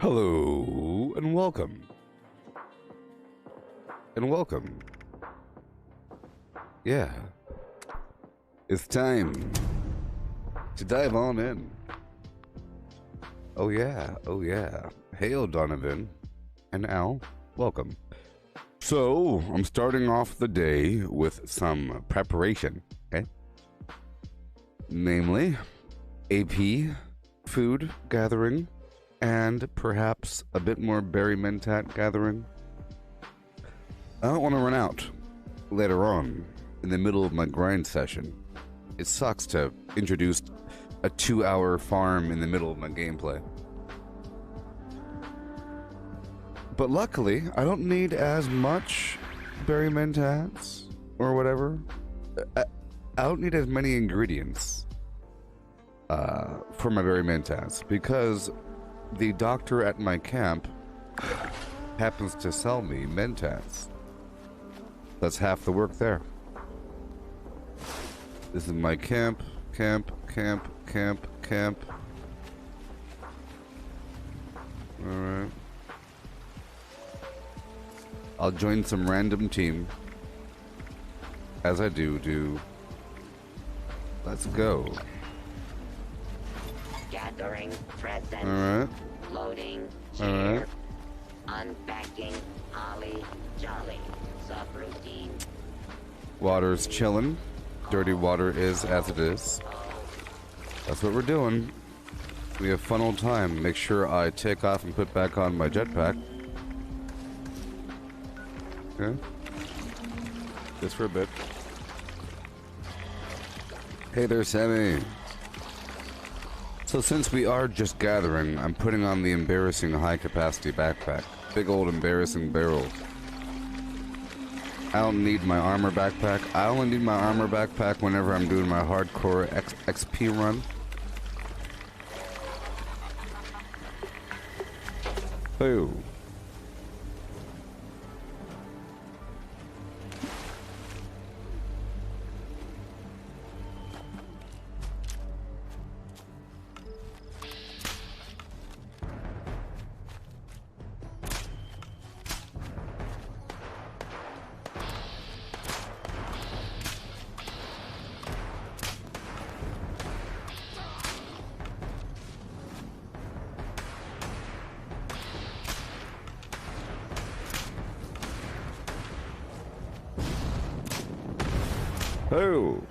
Hello and welcome. And welcome. Yeah. It's time to dive on in. Oh yeah, oh yeah. Hail Donovan and Al, welcome. So, I'm starting off the day with some preparation, okay? Namely, AP, food gathering, and perhaps a bit more berry mentat gathering. I don't want to run out later on in the middle of my grind session. It sucks to introduce a 2-hour farm in the middle of my gameplay. But luckily, I don't need as much berry mentats or whatever. I don't need as many ingredients for my berry mentats because the doctor at my camp happens to sell me mentats. That's half the work there. This is my camp. Alright. I'll join some random team. As I do. Let's go. Gathering presents. Alright. Loading. Alright. Unpacking. Holly. Jolly. Subroutine. Water's chilling. Dirty water is as it is. That's what we're doing. We have fun old time. Make sure I take off and put back on my jetpack. Okay. Just for a bit. Hey there, Sammy. So since we are just gathering, I'm putting on the embarrassing high-capacity backpack. Big old embarrassing barrel. I don't need my armor backpack. I only need my armor backpack whenever I'm doing my hardcore XP run. Oh. Oh.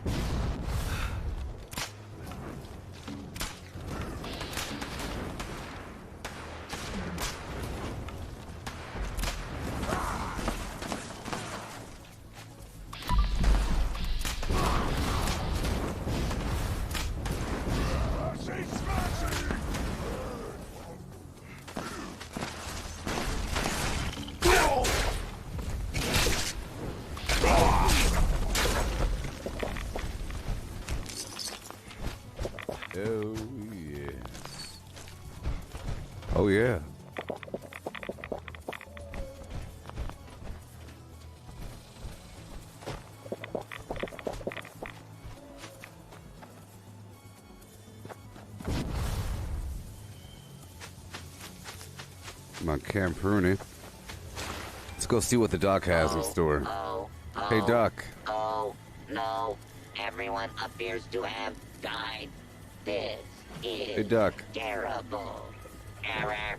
Oh, yes. Oh, yeah. My Camp Rooney. Let's go see what the doc has in store. Hey, Doc. Oh, no. Everyone appears to have died. This is Hey, Doc. terrible. Error.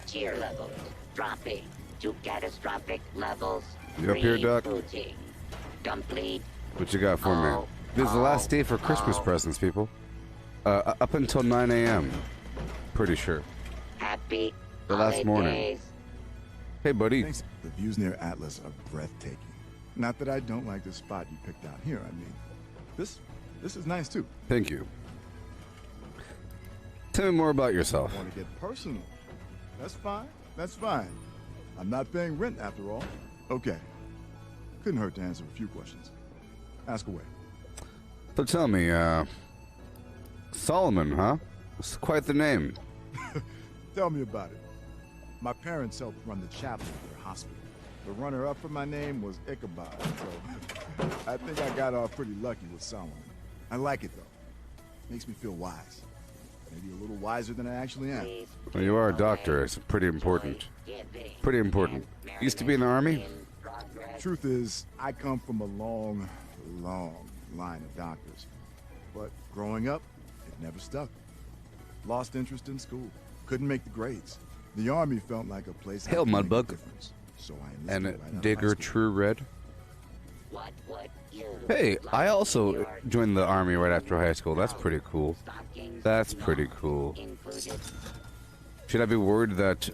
Tier levels dropping to catastrophic levels. You up here, Doc? Rebooting. Complete. What you got for me? This is the last day for Christmas presents, people. Up until 9 a.m. Pretty sure. Happy The last morning. holidays. Hey, buddy. Thanks. The views near Atlas are breathtaking. Not that I don't like the spot you picked out here. I mean, this is nice too. Thank you. Tell me more about yourself. Want to get personal? That's fine. That's fine. I'm not paying rent after all. Okay. Couldn't hurt to answer a few questions. Ask away. So tell me, Solomon, huh? It's quite the name. Tell me about it. My parents helped run the chapel at their hospital. The runner-up for my name was Ichabod, so I think I got off pretty lucky with Solomon. I like it, though. Makes me feel wise. Maybe a little wiser than I actually am. Well, you are a doctor. It's pretty important. Pretty important. Used to be in the army? Truth is, I come from a long, long line of doctors. But growing up, it never stuck. Lost interest in school. Couldn't make the grades. The army felt like a place I Hail, could make a Mudbug. difference. So I enlisted And right out of high Digger school. True Red. What would you Hey, I like also your joined the army right after high school. That's pretty cool. stockings That's not pretty cool. included? Should I be worried that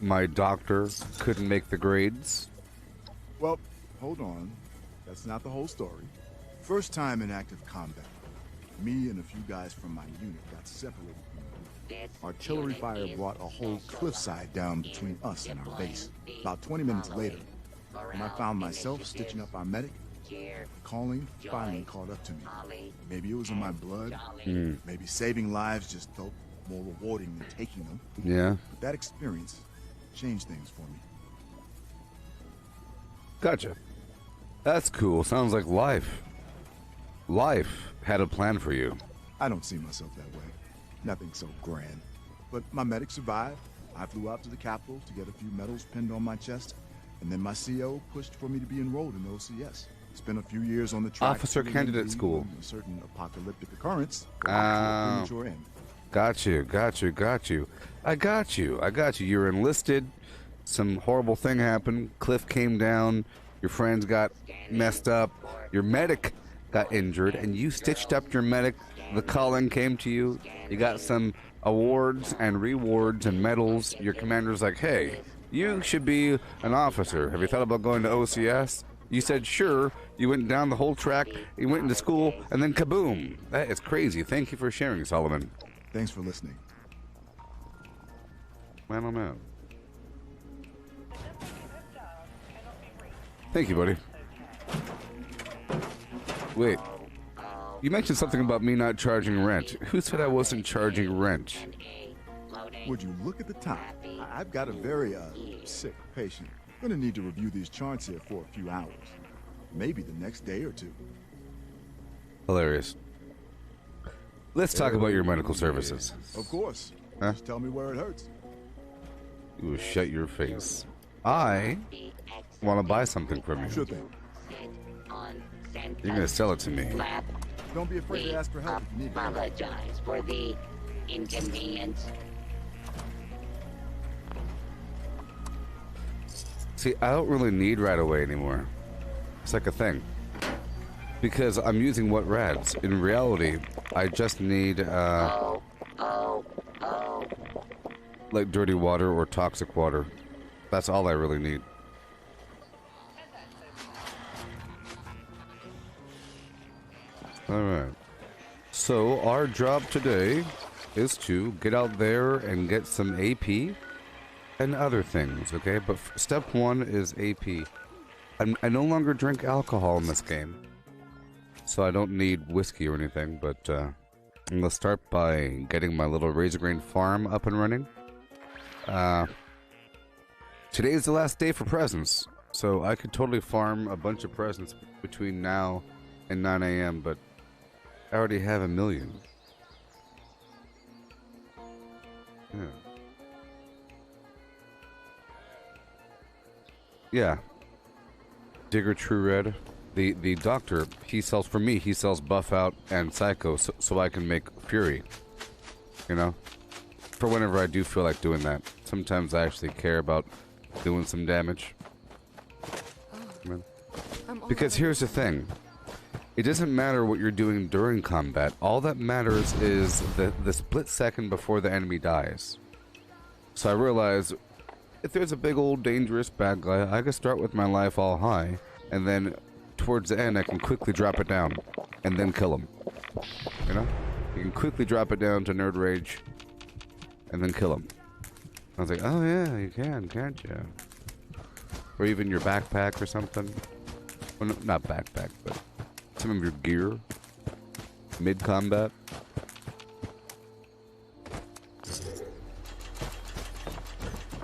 my doctor couldn't make the grades? Well, hold on. That's not the whole story. First time in active combat, me and a few guys from my unit got separated from the group. This Artillery unit fire is brought a whole cliffside down between us and our base. About 20 minutes later, when I found myself stitching up our medic, Cheer, calling finally caught up to me. Holly, Maybe it was in my blood. Jolly. Maybe saving lives just felt more rewarding than taking them. Yeah. But that experience changed things for me. Gotcha. That's cool. Sounds like life. Life had a plan for you. I don't see myself that way. Nothing so grand. But my medic survived. I flew out to the capital to get a few medals pinned on my chest. And then my CO pushed for me to be enrolled in the OCS. Spent a few years on the track. Officer to candidate lead school. A certain apocalyptic occurrence. Oh. To a premature end. Got you. I got you. You were enlisted. Some horrible thing happened. Cliff came down. Your friends got messed up. Your medic got injured, and you stitched up your medic. The calling came to you. You got some awards and rewards and medals. Your commander's like, hey, you should be an officer. Have you thought about going to OCS? You said sure. You went down the whole track. You went into school, and then kaboom. That is crazy. Thank you for sharing, Solomon. Thanks for listening. I don't know. Thank you, buddy. Wait. You mentioned something about me not charging rent. Who said I wasn't charging rent? Would you look at the time? I've got a very sick patient. Gonna need to review these charts here for a few hours. Maybe the next day or two. Hilarious. Let's talk about your medical services. Of course. Huh? Just tell me where it hurts. You will shut your face. I want to buy something from you. Sure thing. You're going to sell it to me. Don't be afraid to ask for help if you need it. Apologize for the inconvenience. See, I don't really need right away anymore. It's like a thing. Because I'm using what rads. In reality, I just need, like dirty water or toxic water. That's all I really need. Alright. So, our job today is to get out there and get some AP and other things, okay? But step one is AP. I no longer drink alcohol in this game. So I don't need whiskey or anything, but I'm gonna start by getting my little razor grain farm up and running. Today is the last day for presents, so I could totally farm a bunch of presents between now and 9 a.m., but I already have 1 million. Yeah. Yeah. Digger True Red. The doctor, he sells, for me, he sells Buff Out and Psycho so I can make Fury. You know? For whenever I do feel like doing that. Sometimes I actually care about doing some damage. Because here's the thing. It doesn't matter what you're doing during combat. All that matters is the split second before the enemy dies. So I realize, if there's a big old dangerous bad guy, I can start with my life all high, and then towards the end I can quickly drop it down, and then kill him. You know? You can quickly drop it down to Nerd Rage, and then kill him. I was like, oh yeah, you can, can't you? Or even your backpack or something. Well, no, not backpack, but some of your gear. Mid-combat.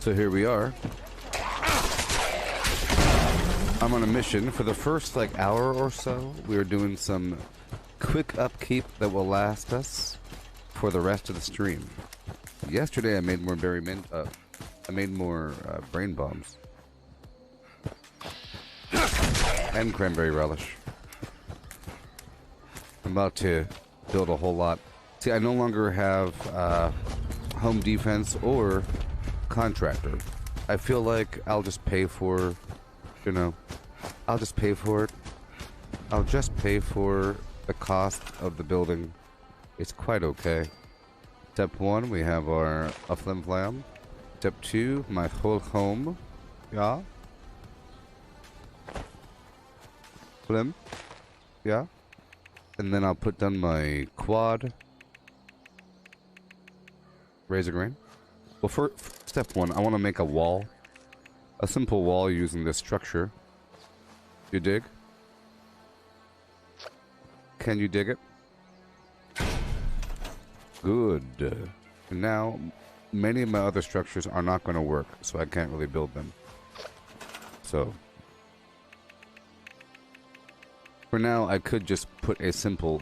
So here we are. I'm on a mission. For the first like hour or so, we are doing some quick upkeep that will last us for the rest of the stream. Yesterday I made more I made more brain bombs. And cranberry relish. I'm about to build a whole lot. See, I no longer have home defense or contractor. I feel like I'll just pay for, you know, I'll just pay for it. I'll just pay for the cost of the building. It's quite okay. Step 1, we have our a flim flam. Step 2, my whole home. Yeah. Flim. Yeah. And then I'll put down my quad. Razor grain. Well, for step 1, I want to make a wall. A simple wall using this structure. You dig? Can you dig it? Good. And now, many of my other structures are not going to work, so I can't really build them. So, for now, I could just put a simple,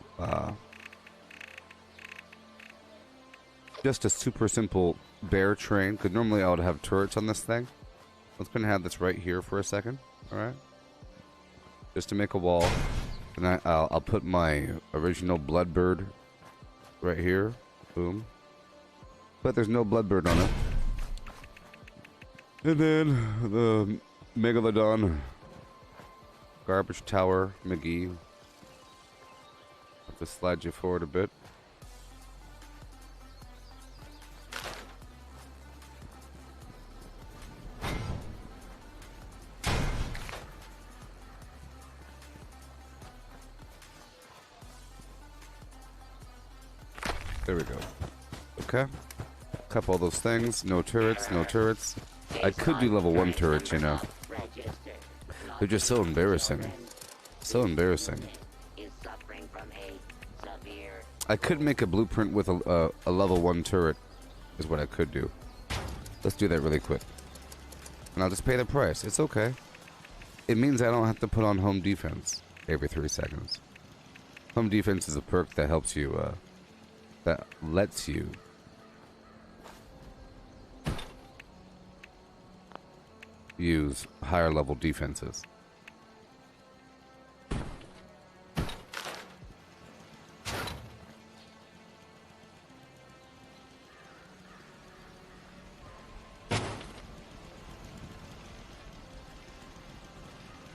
just a super simple bear train, because normally I would have turrets on this thing. Let's go and have this right here for a second, alright? Just to make a wall. And I'll put my original Bloodbird right here. Boom. But there's no Bloodbird on it. And then the Megalodon Garbage Tower McGee. Have to slide you forward a bit. There we go. Okay. Couple of those things. No turrets, no turrets. I could do level 1 turrets, you know. They're just so embarrassing. So embarrassing. I could make a blueprint with a level 1 turret, is what I could do. Let's do that really quick. And I'll just pay the price. It's okay. It means I don't have to put on home defense every 3 seconds. Home defense is a perk that helps you, that lets you use higher level defenses.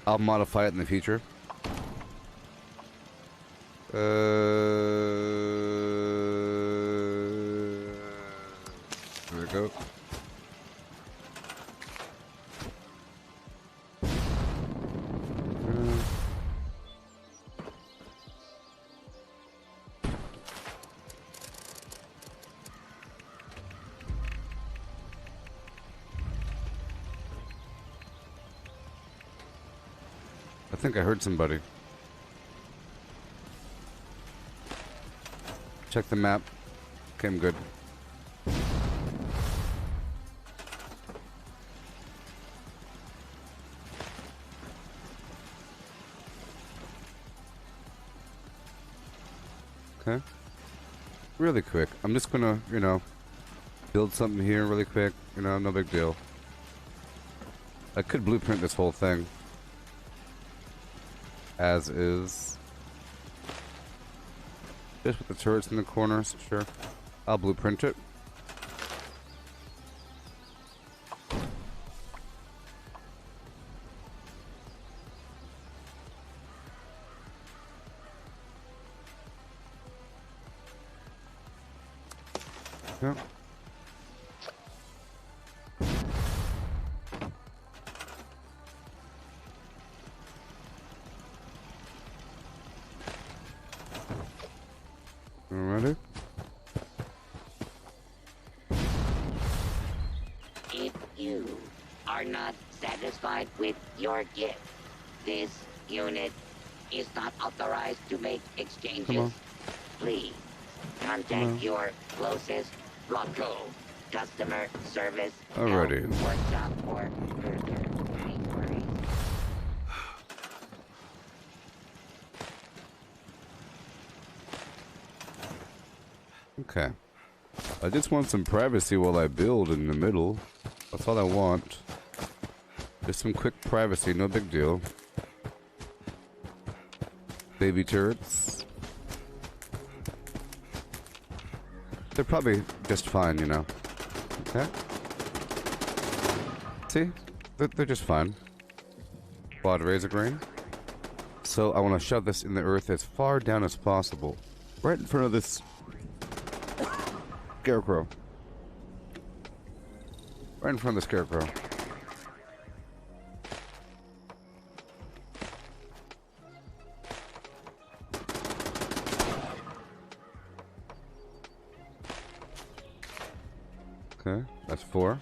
I'll modify it in the future. There we go. I think I heard somebody. Check the map. Okay, I'm good. Okay. Really quick. I'm just gonna, you know, build something here really quick. You know, no big deal. I could blueprint this whole thing. As is. Just with the turrets in the corners, sure. I'll blueprint it. Yep. Alrighty. If you are not satisfied with your gift, this unit is not authorized to make exchanges. Please contact your closest Rocco customer service Alrighty. workshop for further inquiries. Okay. I just want some privacy while I build in the middle. That's all I want. Just some quick privacy, no big deal. Baby turrets. They're probably just fine, you know. Okay. See? They're just fine. Quad razor grain. So I want to shove this in the earth as far down as possible. Right in front of this scarecrow. Right in front of the scarecrow. Okay, that's 4.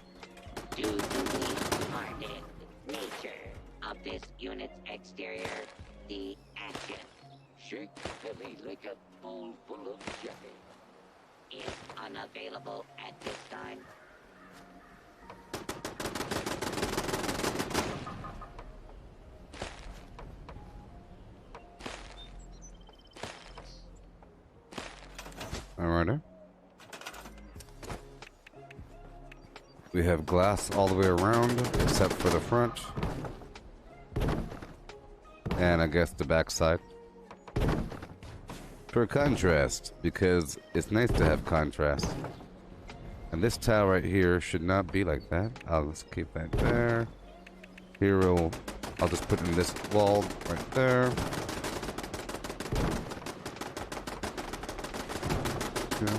Due to the hardened nature of this unit's exterior, the action, shake the belly like a bowl full of jelly, is unavailable at this time. Alrighty. We have glass all the way around, except for the front. And I guess the back side. For contrast, because it's nice to have contrast. And this tile right here should not be like that. I'll just keep that there. Here I'll just put in this wall right there. Okay.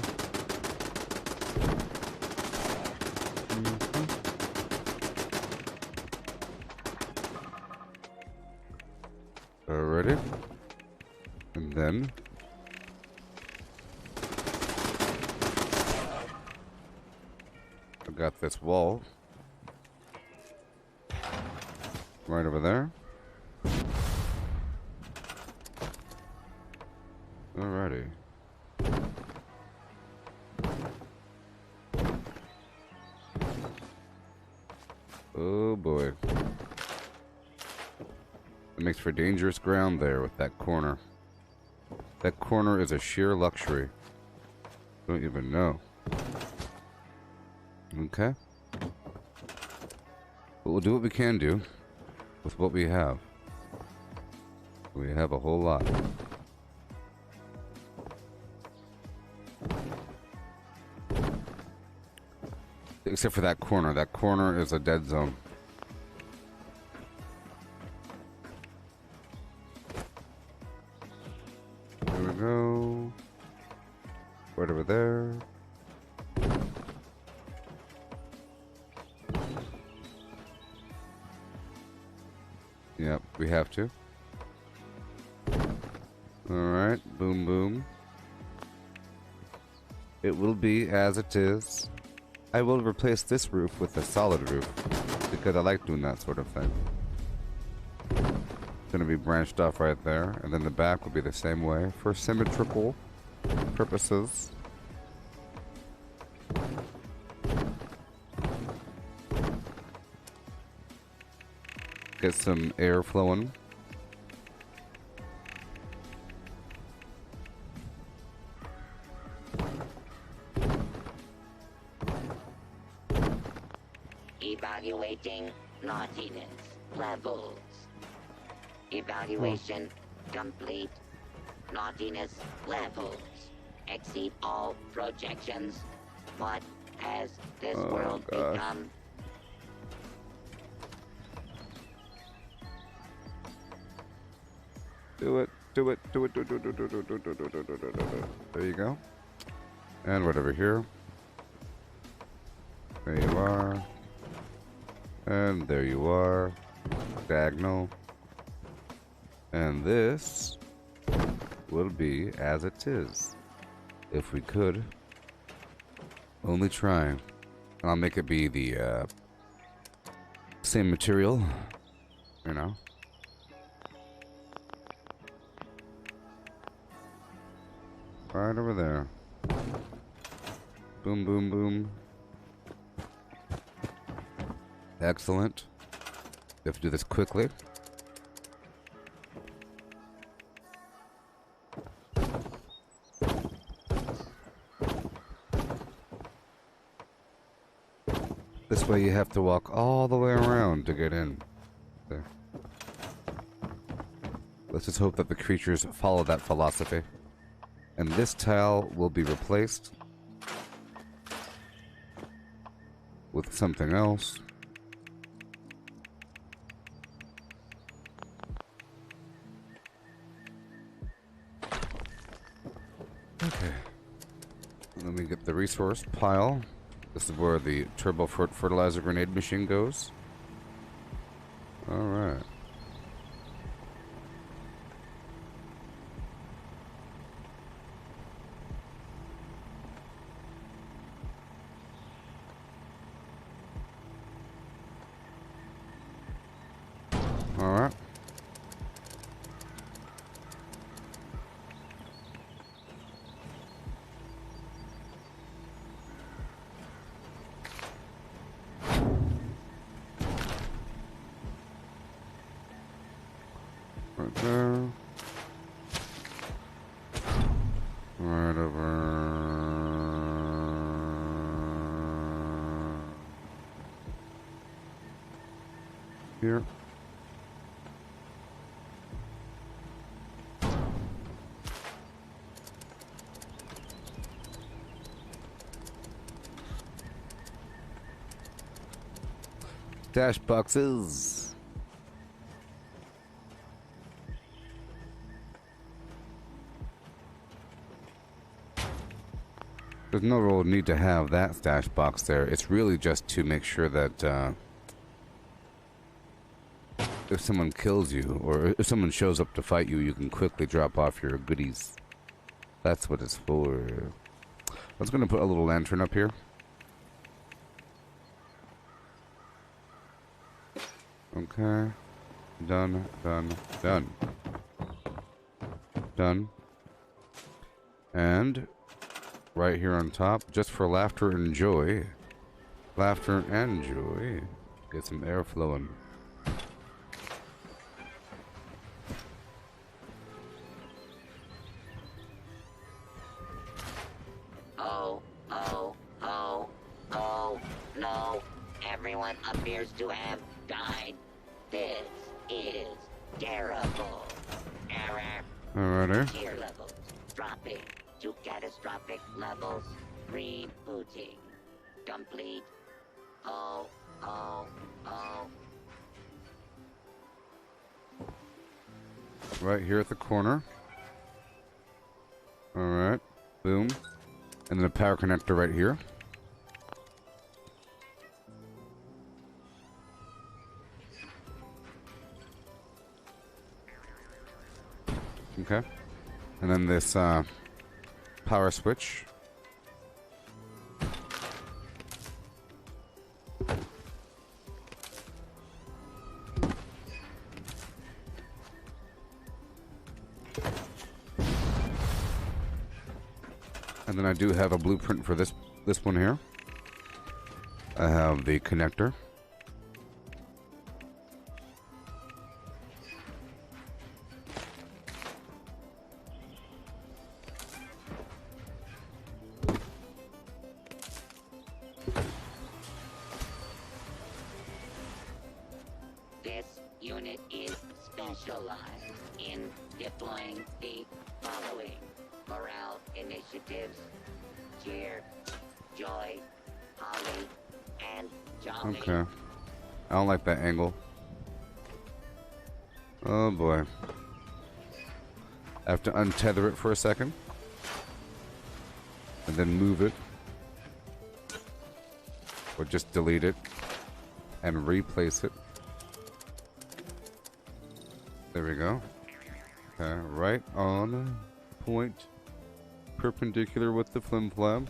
Alrighty. And then I got this wall right over there. Alrighty. Oh boy. It makes for dangerous ground there with that corner. That corner is a sheer luxury. Don't even know. Okay. But we'll do what we can do with what we have. We have a whole lot. Except for that corner. That corner is a dead zone. There we go. Right over there. Yep, we have to. Alright, boom boom. It will be as it is. I will replace this roof with a solid roof, because I like doing that sort of thing. It's gonna be branched off right there, and then the back will be the same way, for symmetrical purposes. Get some air flowing. Evaluating naughtiness levels. Evaluation complete. Naughtiness levels exceed all projections. What has this world become? Do it, do it, do it, do it, do it, do it, do it, do it, do it, do it, do it, do it. There you go. And right over here. There you are. And there you are. Diagonal. And this will be as it is. If we could. Only try. And I'll make it be the same material. You know. Right over there. Boom, boom, boom. Excellent. We have to do this quickly. This way you have to walk all the way around to get in. There. Let's just hope that the creatures follow that philosophy. And this tile will be replaced with something else. Okay. Let me get the resource pile. This is where the turbo fertilizer grenade machine goes. Alright. Alright. Right there. Right over here. Dash boxes. There's no real need to have that stash box there. It's really just to make sure that if someone kills you or if someone shows up to fight you, you can quickly drop off your goodies. That's what it's for. I was going to put a little lantern up here. Okay. Done, done, done. Done. And right here on top, just for laughter and joy. Laughter and joy. Get some air flowing. Oh, oh, oh, oh, no. Everyone appears to have died. This is terrible. Error. Alrighty. Tier levels dropping to catastrophic levels. Rebooting. Complete. Oh, oh, oh. Right here at the corner. Alright. Boom. And then a power connector right here. Okay. And then this power switch. And then I do have a blueprint for this one here. I have the connector. This unit is specialized in deploying the following morale initiatives: cheer, joy, holly, and jolly. Okay. I don't like that angle. Oh boy. I have to untether it for a second. And then move it. Or just delete it. And replace it. There we go. Okay, right on point. Perpendicular with the flim flam.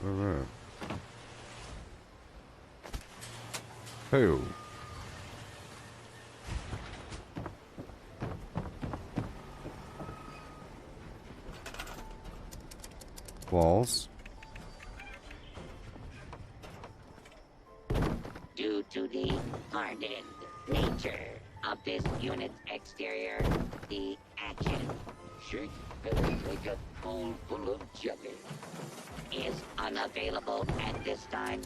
Alright. Hey. Walls. the hardened nature of this unit's exterior, the action, shake like a bowl full of jelly, is unavailable at this time.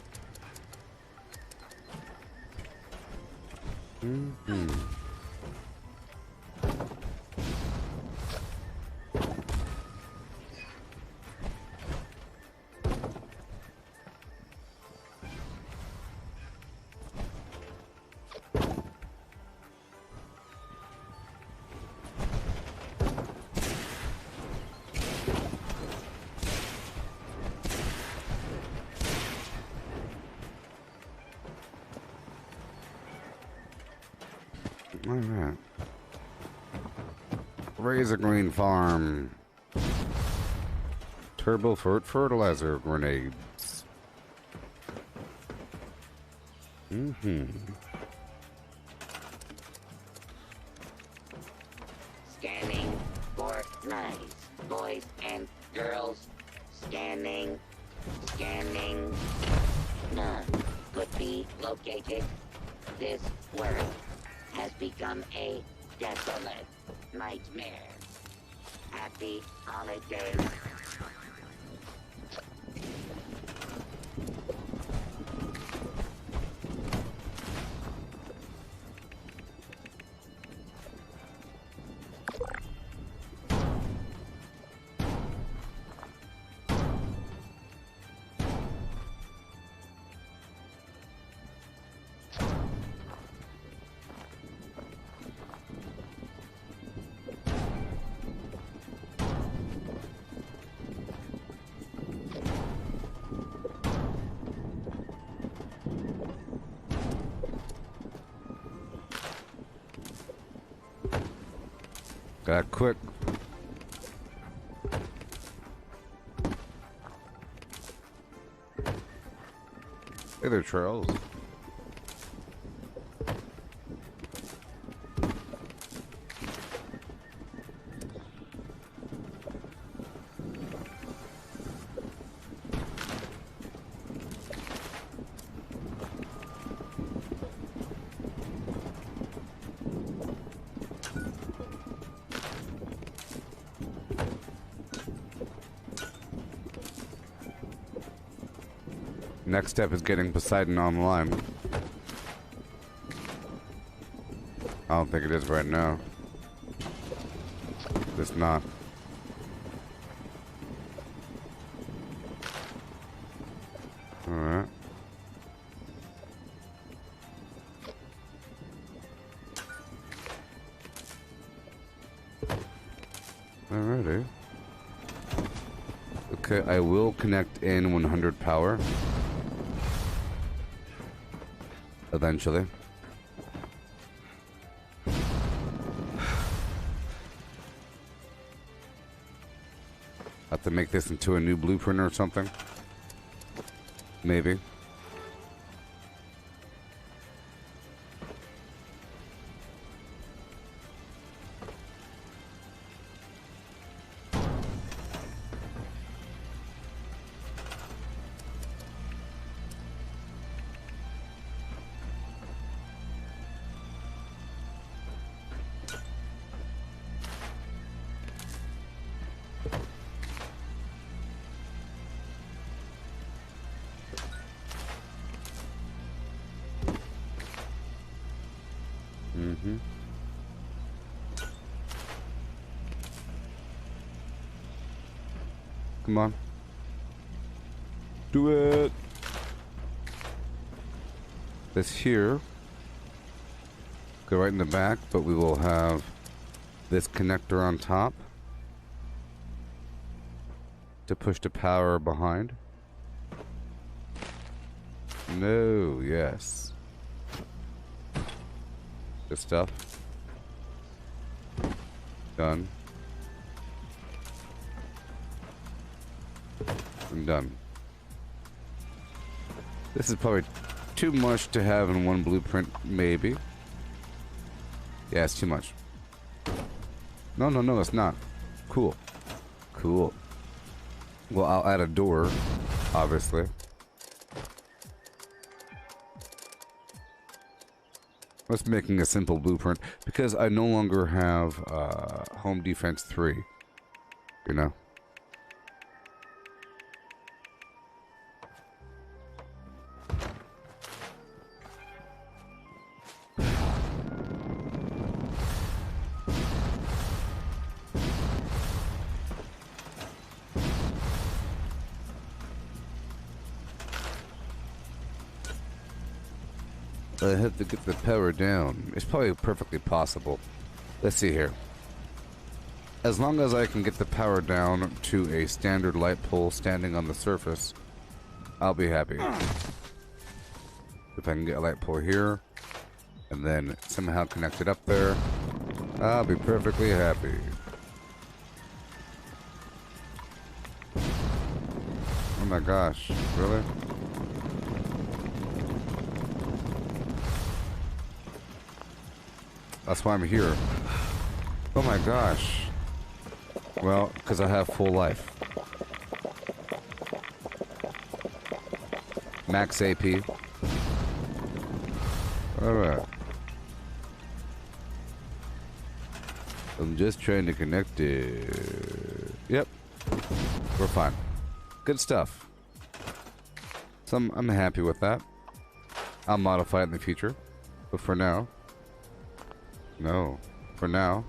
All right. Razor Green Farm. Turbo fertilizer grenades. Scanning for nice boys and girls. Scanning. Scanning. None could be located. This world has become a desolate nightmare. Happy holidays. Got quick. Hey there, Charles. Next step is getting Poseidon online. I don't think it is right now. It's not. Alright. Alrighty. Okay, I will connect in 100 power. Eventually. Have to make this into a new blueprint or something. Maybe. Come on. Do it. This here. Go right in the back, but we will have this connector on top to push the power behind. No, yes. Good stuff. Done. I'm done. This is probably too much to have in one blueprint, maybe. Yeah, it's too much. No, no, no, it's not. Cool. Cool. Well, I'll add a door, obviously. Just making a simple blueprint because I no longer have home defense 3. You know. I have to get the power down. It's probably perfectly possible. Let's see here. As long as I can get the power down to a standard light pole standing on the surface, I'll be happy. If I can get a light pole here, and then somehow connect it up there, I'll be perfectly happy. Oh my gosh, really? That's why I'm here. Oh my gosh. Well, because I have full life. Max AP. Alright. I'm just trying to connect it. Yep. We're fine. Good stuff. So I'm happy with that. I'll modify it in the future. But for now... No. For now.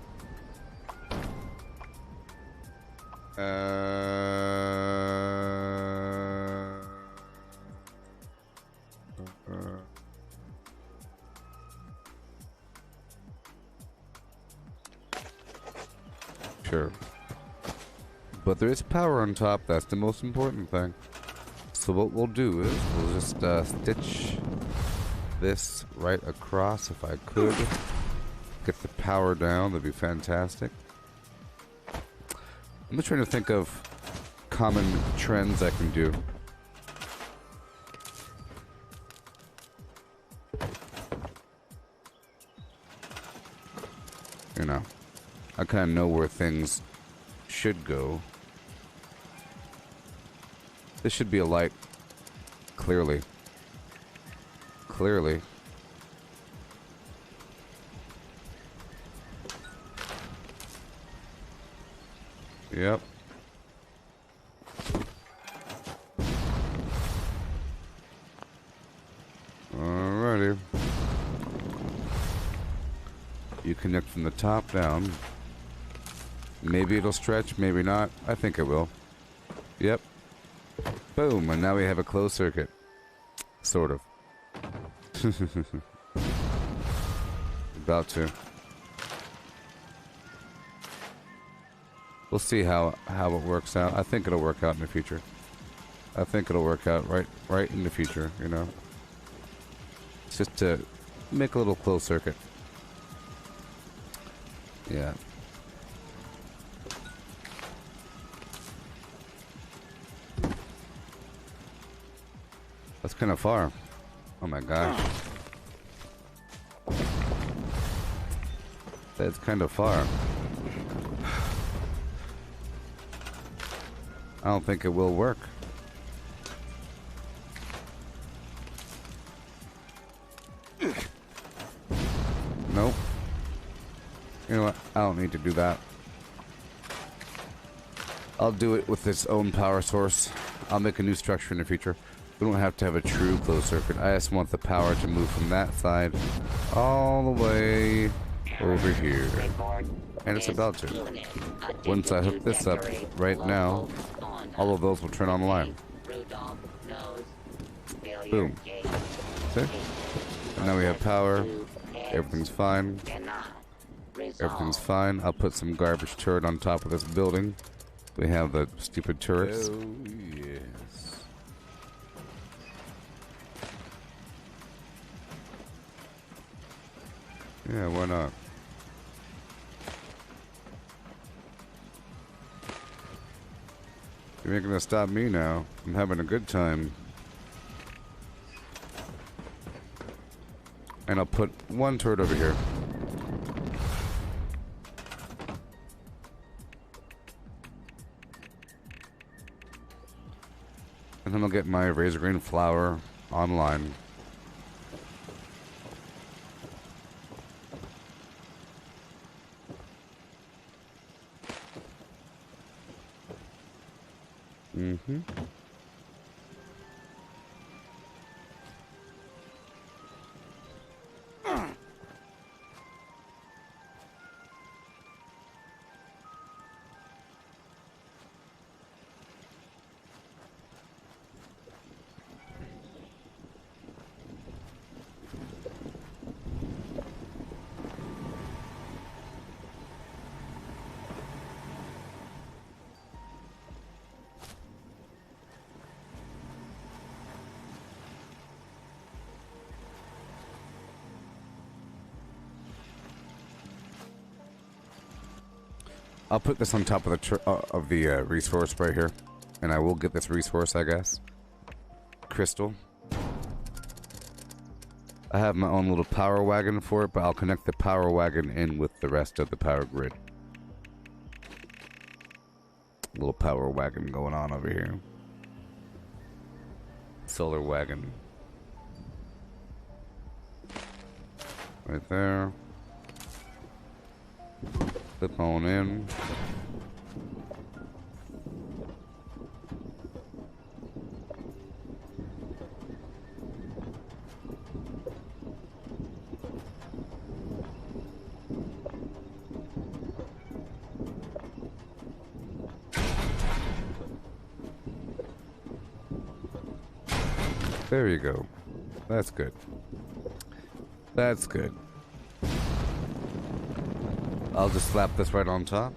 Sure. But there is power on top. That's the most important thing. So what we'll do is we'll just stitch this right across if I could. Get the power down, that'd be fantastic. I'm just trying to think of common trends I can do. You know, I kind of know where things should go. This should be a light, clearly. Clearly. Yep. Alrighty. You connect from the top down. Maybe it'll stretch, maybe not. I think it will. Yep. Boom, and now we have a closed circuit. Sort of. About to. We'll see how it works out. I think it'll work out in the future. I think it'll work out right in the future, you know. It's just to make a little closed circuit. Yeah. That's kind of far. Oh my gosh. That's kind of far. I don't think it will work. Nope. You know what? I don't need to do that. I'll do it with its own power source. I'll make a new structure in the future. We don't have to have a true closed circuit. I just want the power to move from that side all the way over here. And it's about to. Once I hook this up right now, all of those will turn online. Boom. See? And now we have power. Everything's fine. Everything's fine. I'll put some garbage turret on top of this building. We have the stupid turrets. Oh, yes. Yeah, why not? You're not gonna stop me now. I'm having a good time. And I'll put one turret over here. And then I'll get my razor green flower online. I'll put this on top of the resource right here, and I will get this resource, I guess. Crystal. I have my own little power wagon for it, but I'll connect the power wagon in with the rest of the power grid. Little power wagon going on over here. Solar wagon. Right there. Flip on in. There you go. That's good. That's good. I'll just slap this right on top.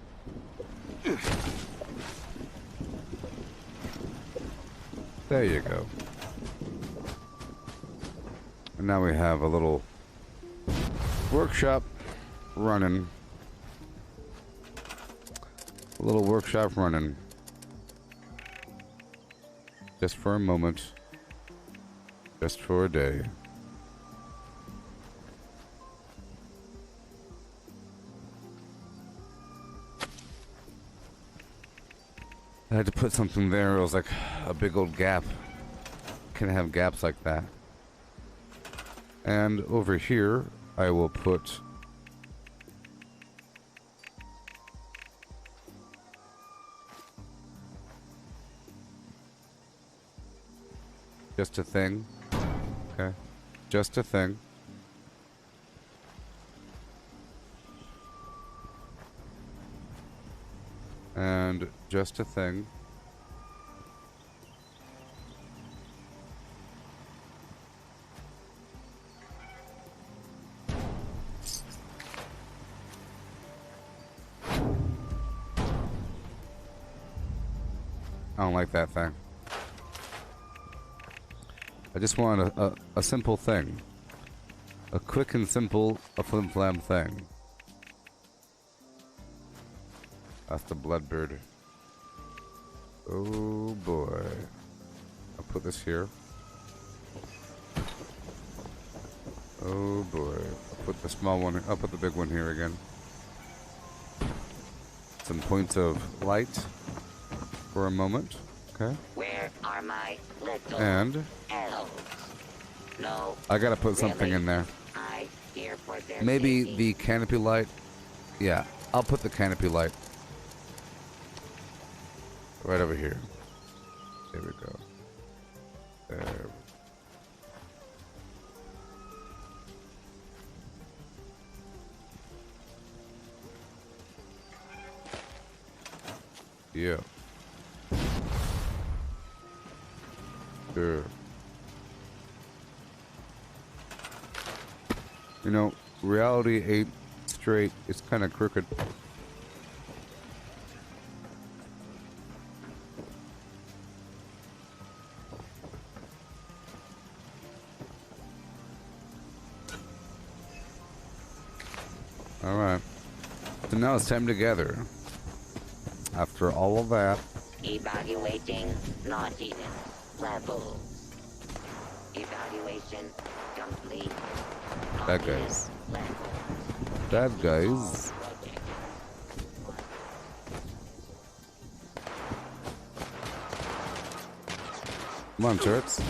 There you go. And now we have a little workshop running. A little workshop running. Just for a moment. Just for a day. I had to put something there. It was like a big old gap. Can't have gaps like that. And over here, I will put just a thing. Okay. Just a thing. And just a thing. I don't like that thing. I just want a simple thing. A quick and simple, a flim-flam thing. That's the bloodbird. Oh boy. I'll put this here. Oh boy. I'll put the small one, I'll put the big one here again. Some points of light for a moment. Okay. Where are my little and elves? No. I gotta put something really? in there. I fear for their Maybe safety. the canopy light. Yeah, I'll put the canopy light right over here. There we go. There. Yeah. Sure. You know, reality ain't straight. It's kind of crooked. All right. So now it's time to gather. After all of that. Evaluating naughtiness levels. Evaluation complete. Bad guys. Bad guys. Come on, turrets.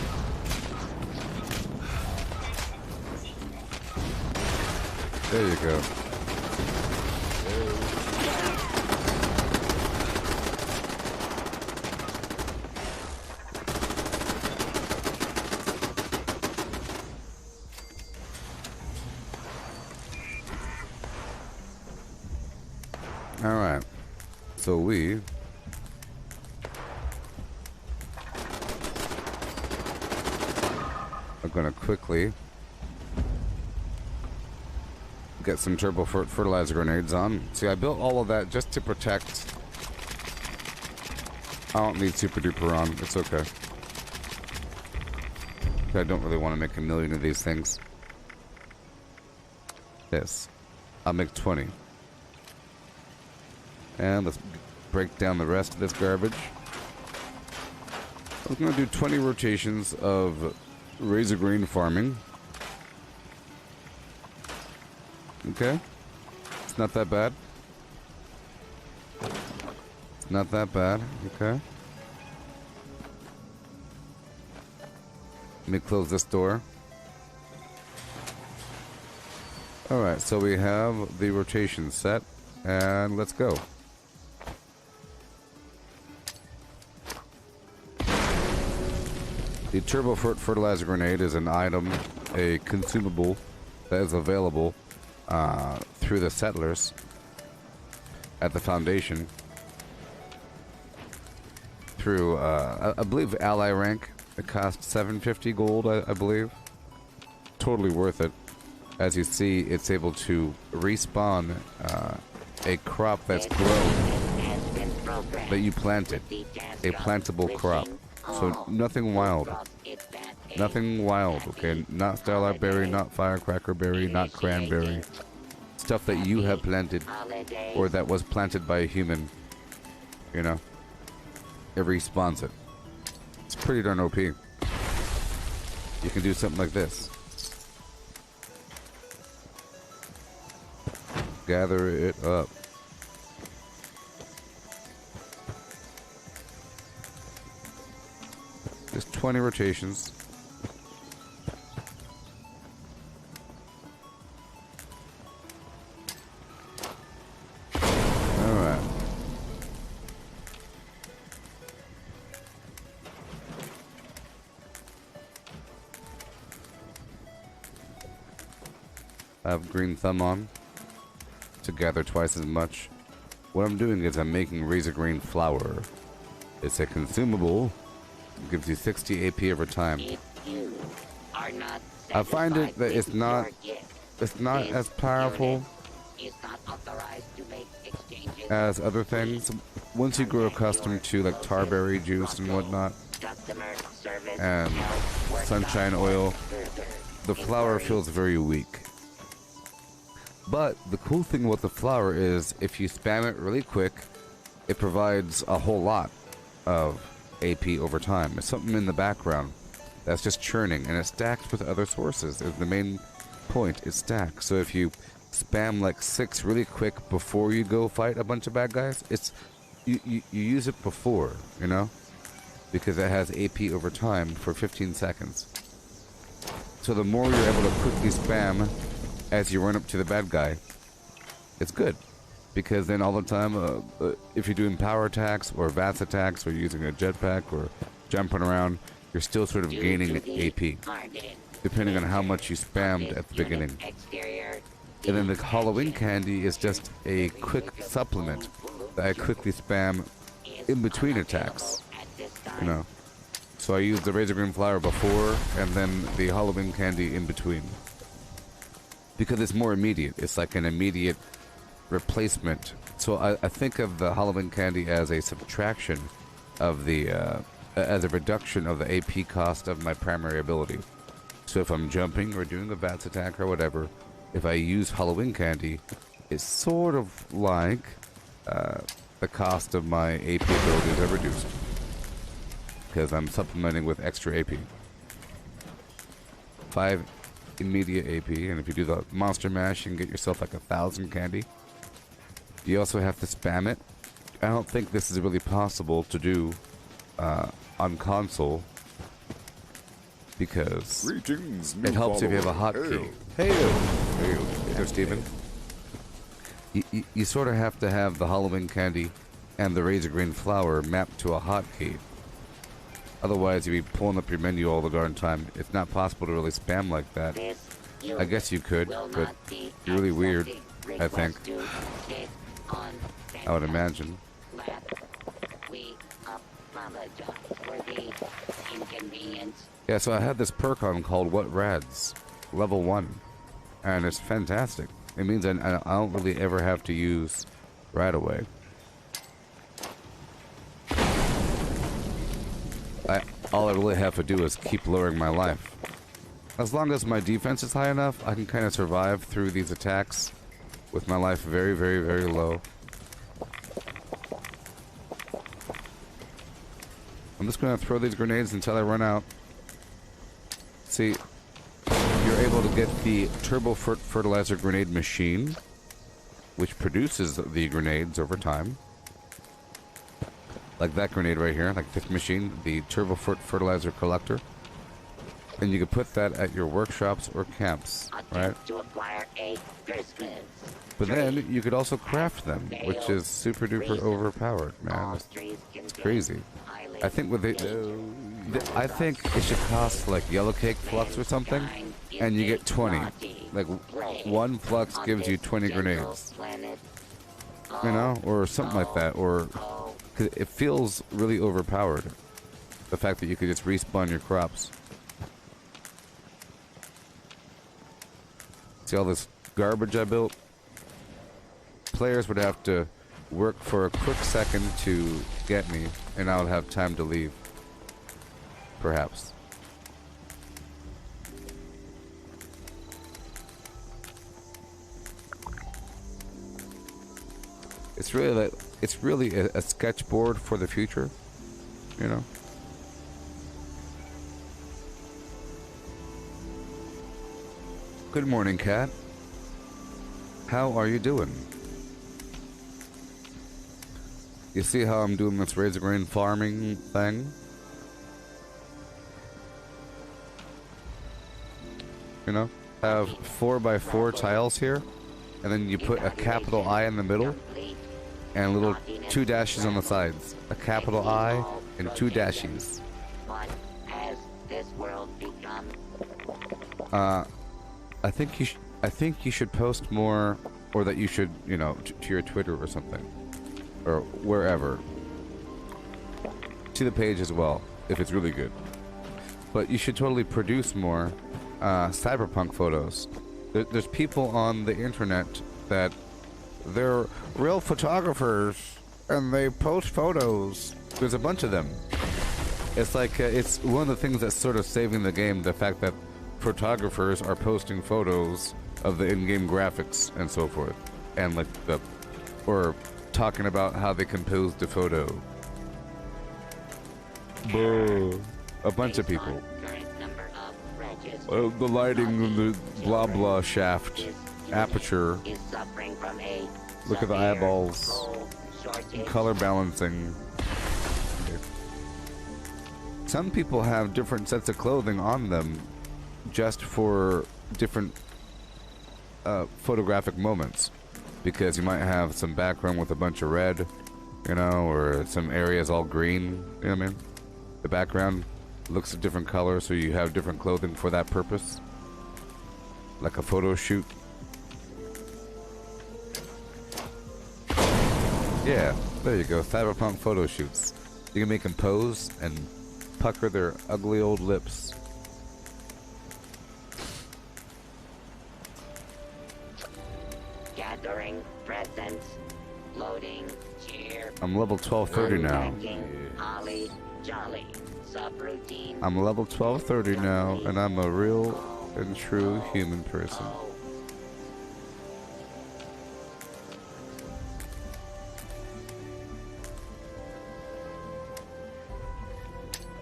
There you go. Alright, so we are going to quickly get some turbo fertilizer grenades on. See, I built all of that just to protect. I don't need super duper on, it's okay. I don't really want to make a million of these things. This. I'll make 20. And let's break down the rest of this garbage. I was going to do 20 rotations of razor green farming. Okay. It's not that bad. It's not that bad. Okay. Let me close this door. Alright, so we have the rotation set, and let's go. The Turbo Fertilizer Grenade is an item, a consumable that is available through the settlers at the Foundation. Through, I believe, ally rank. It costs 750 gold, I believe. Totally worth it. As you see, it's able to respawn a crop that's grown that you planted. A plantable crop. So nothing wild. Nothing wild, okay? Not Starlight Berry, not Firecracker Berry, not Cranberry. Stuff that you have planted or that was planted by a human. You know? It respawns it. It's pretty darn OP. You can do something like this. Gather it up. Just 20 rotations. Alright. I have green thumb on to gather twice as much. What I'm doing is I'm making razor green flour. It's a consumable. It gives you 60 AP over time. I find it that it's not as powerful as other things. Once you grow accustomed to like tarberry juice and whatnot, and sunshine oil, the flour feels very weak. But the cool thing about the flour is if you spam it really quick, it provides a whole lot of AP over time. It's something in the background that's just churning, and it stacks with other sources. Is the main point. It stacks. So if you spam like 6 really quick before you go fight a bunch of bad guys, it's you use it before, you know, because it has AP over time for 15 seconds. So the more you're able to quickly spam as you run up to the bad guy, it's good. Because then all the time, if you're doing power attacks or VATS attacks or using a jetpack or jumping around, you're still sort of gaining AP, depending on how much you spammed at the beginning. And then the Halloween candy is just a quick supplement that I quickly spam in between attacks, you know. So I use the razor green flour before and then the Halloween candy in between. Because it's more immediate. It's like an immediate replacement. So I think of the Halloween candy as a subtraction of the, as a reduction of the AP cost of my primary ability. So if I'm jumping or doing a VATS attack or whatever, if I use Halloween candy, it's sort of like the cost of my AP abilities are reduced. Because I'm supplementing with extra AP. 5 immediate AP, and if you do the monster mash, you can get yourself like 1,000 candy. You also have to spam it. I don't think this is really possible to do on console because it helps if you have a hotkey. Hey, Steven. You sort of have to have the Halloween candy and the razor green flour mapped to a hotkey. Otherwise, you'd be pulling up your menu all the darn time. It's not possible to really spam like that. I guess you could, but you're really weird, I think. I would imagine. Yeah, so I had this perk on called What Rads, level 1, and it's fantastic. It means I don't really ever have to use right away. All I really have to do is keep lowering my life. As long as my defense is high enough, I can kind of survive through these attacks with my life very, very, very low. I'm just gonna throw these grenades until I run out. See, you're able to get the turbo fertilizer grenade machine, which produces the grenades over time. Like that grenade right here, like this machine, the turbo fertilizer collector. And you can put that at your workshops or camps, right? To acquire a Christmas but then you could also craft them, which is super duper overpowered, man. It's crazy. I think with I think it should cost like yellow cake flux or something, and you get 20. Like one flux gives you 20 grenades, you know, or something like that. Or 'cause it feels really overpowered. The fact that you could just respawn your crops. See all this garbage I built? Players would have to work for a quick second to get me, and I would have time to leave. Perhaps. It's really a sketchboard for the future, you know? Good morning, Cat. How are you doing? You see how I'm doing this razor grain farming thing? You know? Have 4x4 tiles here, and then you put a capital I in the middle, and little 2 dashes on the sides. A capital I and 2 dashes. What has this world become? I think you should post more, or that you should, you know, to your Twitter or something, or wherever. To the page as well, if it's really good. But you should totally produce more cyberpunk photos. There's people on the internet that they're real photographers and they post photos. There's a bunch of them. It's like it's one of the things that's sort of saving the game, the fact that photographers are posting photos of the in-game graphics and so forth, and like or talking about how they composed the photo. Boo. A bunch of people. The lighting of the blah blah shaft aperture. Look at the eyeballs. Color balancing. Some people have different sets of clothing on them just for different photographic moments, because you might have some background with a bunch of red, you know, or some areas all green, you know what I mean? The background looks a different color, so you have different clothing for that purpose, like a photo shoot. Yeah, there you go, cyberpunk photo shoots. You can make them pose and pucker their ugly old lips. Gathering presents, loading, cheer. I'm level 1230 now. Holly, jolly, subroutine. I'm level 1230 now, and I'm a real and true human person.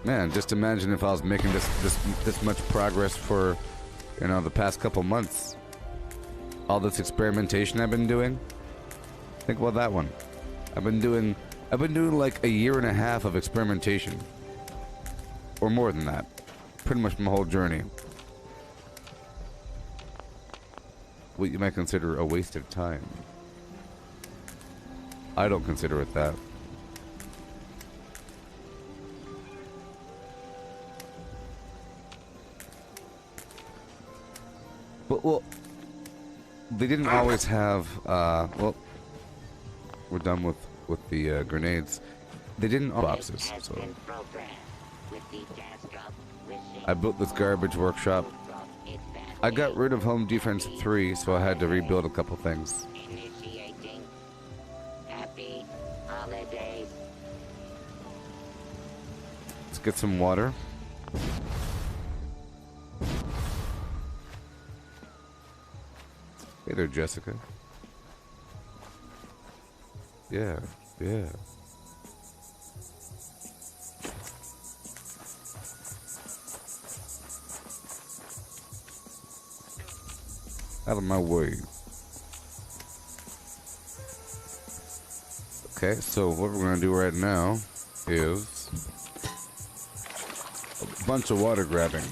Man, just imagine if I was making this much progress for, you know, the past couple months. All this experimentation I've been doing. Think about that one. I've been doing like a year and a half of experimentation, or more than that. Pretty much my whole journey. What you might consider a waste of time. I don't consider it that. But, well, they didn't always have, well, we're done with the grenades. They didn't boxes, so. I built this garbage workshop. I got rid of Home Defense 3, so I had to rebuild a couple things. Happy holidays. Let's get some water. Hey there, Jessica. Yeah, yeah. Out of my way. Okay, so what we're gonna do right now is a bunch of water grabbing.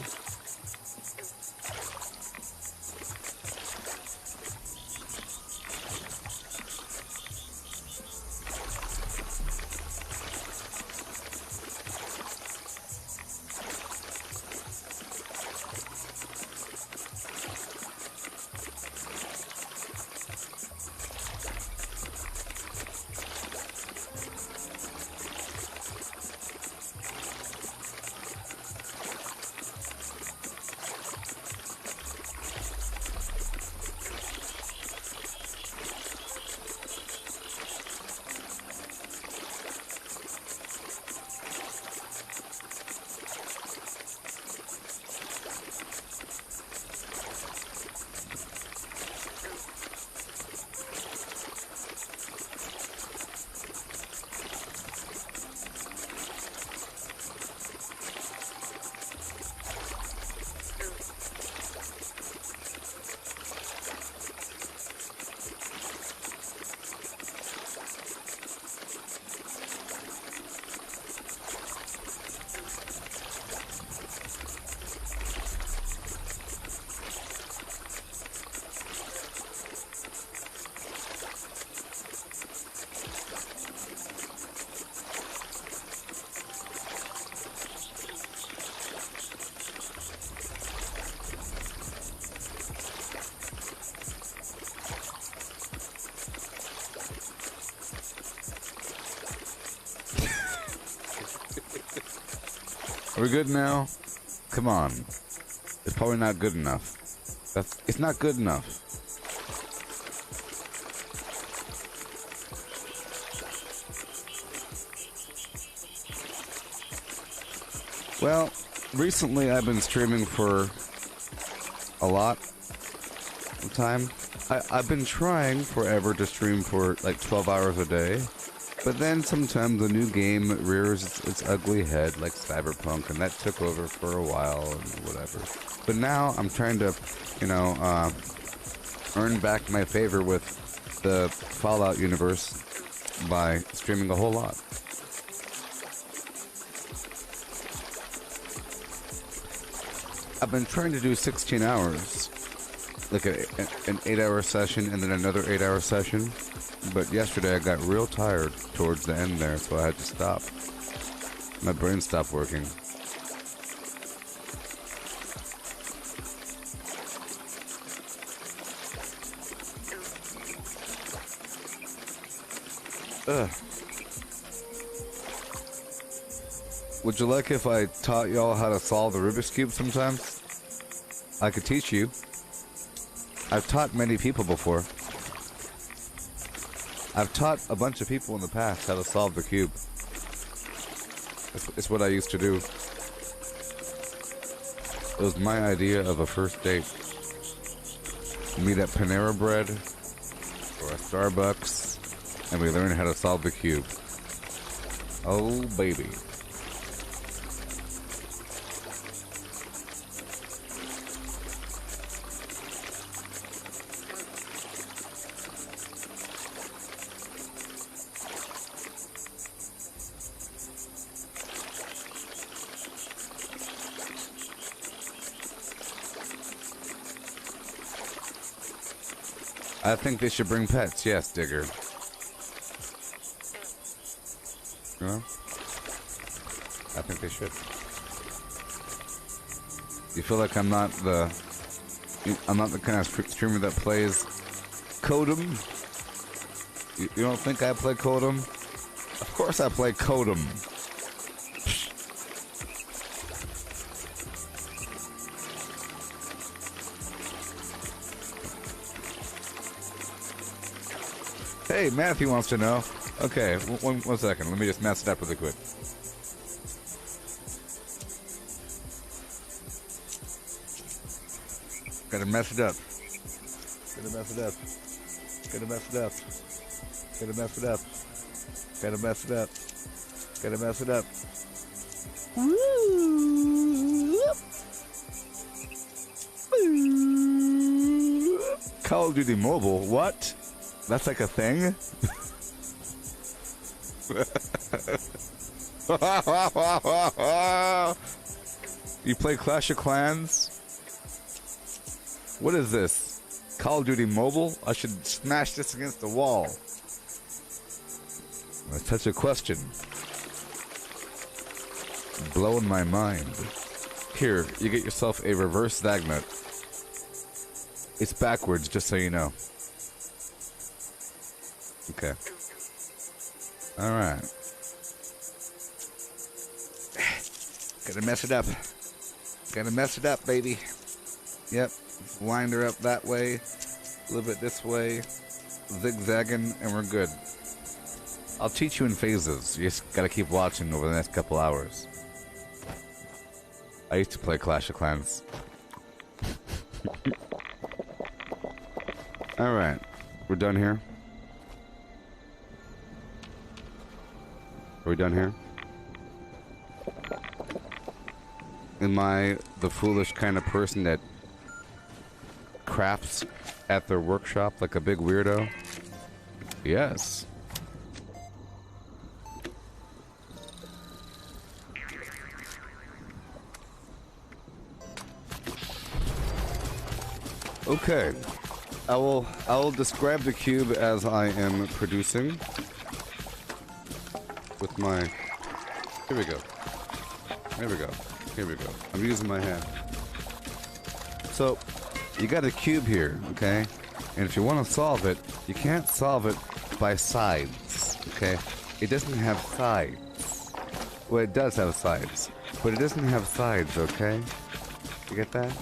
Are we good now? Come on. It's probably not good enough. It's not good enough. Well, recently I've been streaming for a lot of time. I've been trying forever to stream for like 12 hours a day. But then sometimes a new game rears its ugly head like Cyberpunk, and that took over for a while and whatever. But now I'm trying to, earn back my favor with the Fallout universe by streaming a whole lot. I've been trying to do 16 hours, like an 8-hour session and then another 8-hour session. But yesterday I got real tired towards the end there, so I had to stop. My brain stopped working. Ugh. Would you like if I taught y'all how to solve the Rubik's Cube sometimes? I could teach you. I've taught many people before. I've taught a bunch of people in the past how to solve the cube. It's what I used to do. It was my idea of a first date. Meet at Panera Bread or a Starbucks, and we learn how to solve the cube. Oh, baby. I think they should bring pets. Yes, Digger. No? I think they should. You feel like I'm not the kind of streamer that plays Kodum? You don't think I play Kodum? Of course I play Kodum. Hey, Matthew wants to know. Okay, one second. Let me just mess it up really quick. Gotta mess it up. Gotta mess it up. Gotta mess it up. Gotta mess it up. Gotta mess it up. Gotta mess it up. Woo! Call of Duty Mobile? What? That's like a thing? You play Clash of Clans? What is this? Call of Duty Mobile? I should smash this against the wall. That's such a question. Blowing my mind. Here, you get yourself a reverse Stagnation. It's backwards, just so you know. Okay. Alright. Gotta mess it up. Gotta mess it up, baby. Yep. Wind her up that way. A little bit this way. Zigzagging, and we're good. I'll teach you in phases. You just gotta keep watching over the next couple hours. I used to play Clash of Clans. Alright. We're done here. Are we done here? Am I the foolish kind of person that crafts at their workshop like a big weirdo? Yes. Okay. I will describe the cube as I am producing with my... Here we go. Here we go. Here we go. I'm using my hand. So, you got a cube here, okay? And if you want to solve it, you can't solve it by sides, okay? It doesn't have sides. Well, it does have sides, but it doesn't have sides, okay? You get that?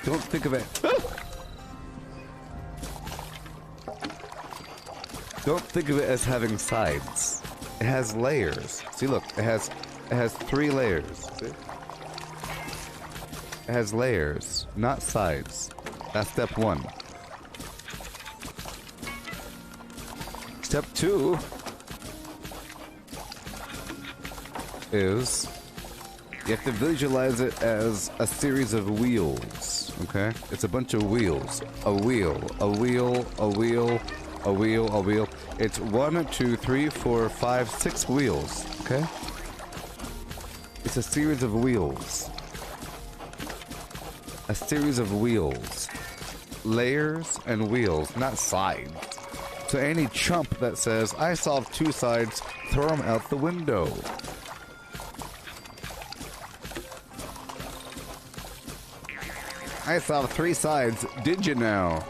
Don't think of it... Don't think of it as having sides. It has layers. See, look, it has 3 layers. See? It has layers, not sides. That's step 1. Step 2 is you have to visualize it as a series of wheels, okay? It's a bunch of wheels. A wheel, a wheel, a wheel, a wheel, a wheel. It's 1, 2, 3, 4, 5, 6 wheels, okay? It's a series of wheels. A series of wheels. Layers and wheels, not sides. So any chump that says, I solved 2 sides, throw them out the window. I solved 3 sides, did you now?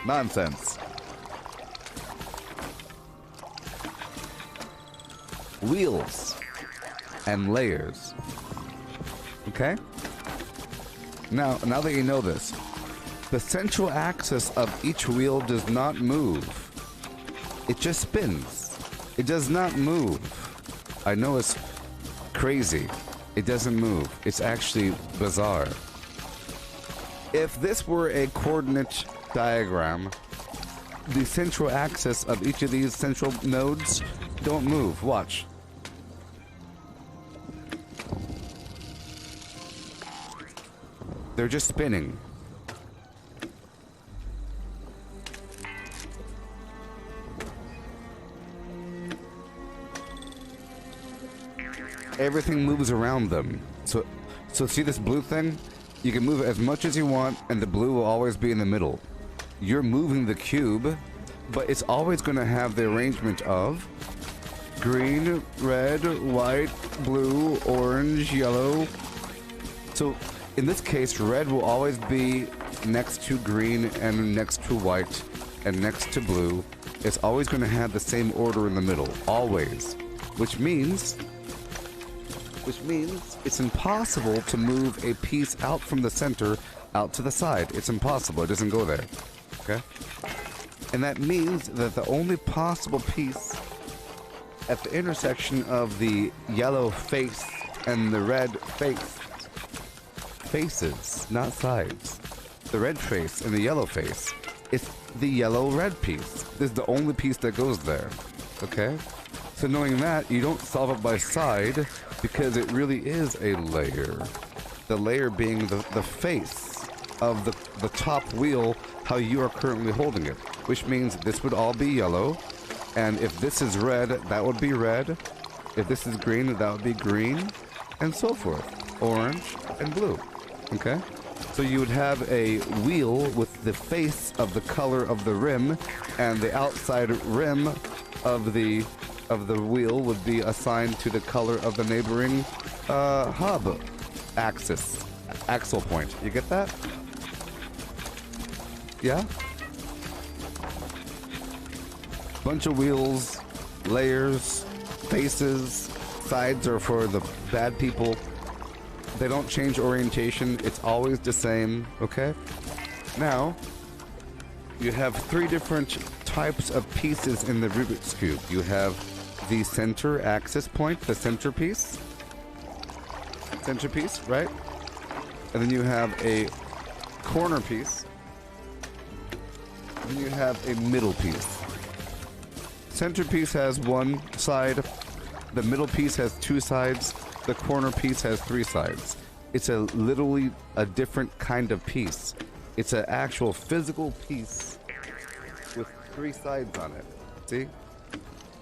Nonsense. Wheels and layers. Okay? Now that you know this, the central axis of each wheel does not move. It just spins. It does not move. I know it's crazy. It doesn't move. It's actually bizarre. If this were a coordinate diagram, the central axis of each of these central nodes don't move. Watch. They're just spinning. Everything moves around them. So see this blue thing? You can move it as much as you want, and the blue will always be in the middle. You're moving the cube, but it's always going to have the arrangement of green, red, white, blue, orange, yellow. So in this case, red will always be next to green and next to white and next to blue. It's always going to have the same order in the middle, always. Which means it's impossible to move a piece out from the center out to the side. It's impossible. It doesn't go there. Okay? And that means that the only possible piece at the intersection of the yellow face and the red face, faces, not sides, the red face and the yellow face, it's the yellow-red piece. This is the only piece that goes there. Okay? So knowing that, you don't solve it by side, because it really is a layer. the layer being the face of the top wheel, how you are currently holding it, which means this would all be yellow, and if this is red, that would be red. If this is green, that would be green, and so forth. Orange and blue. Okay? So you would have a wheel with the face of the color of the rim, and the outside rim of the wheel would be assigned to the color of the neighboring hub axle point. You get that? Yeah? Bunch of wheels, layers, faces, sides are for the bad people. They don't change orientation. It's always the same, okay? Now, you have 3 different types of pieces in the Rubik's Cube. You have the center axis point, the centerpiece, right? And then you have a corner piece. And then you have a middle piece. Centerpiece has 1 side, the middle piece has 2 sides, the corner piece has 3 sides. It's literally a different kind of piece. It's an actual physical piece with 3 sides on it. See?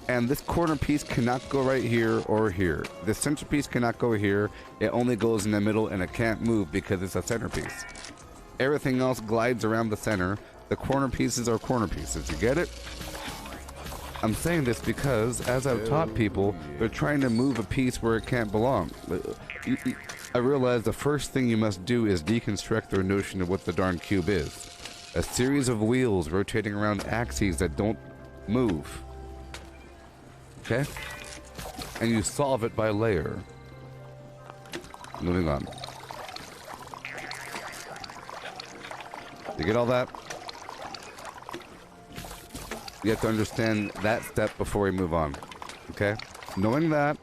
And this corner piece cannot go right here or here. The centerpiece cannot go here. It only goes in the middle, and it can't move because it's a centerpiece. Everything else glides around the center. The corner pieces are corner pieces. You get it? I'm saying this because, as I've taught people, they're trying to move a piece where it can't belong. I realize the first thing you must do is deconstruct their notion of what the darn cube is. A series of wheels rotating around axes that don't move. Okay? And you solve it by layer. Moving on. You get all that? You have to understand that step before we move on. Okay? Knowing that,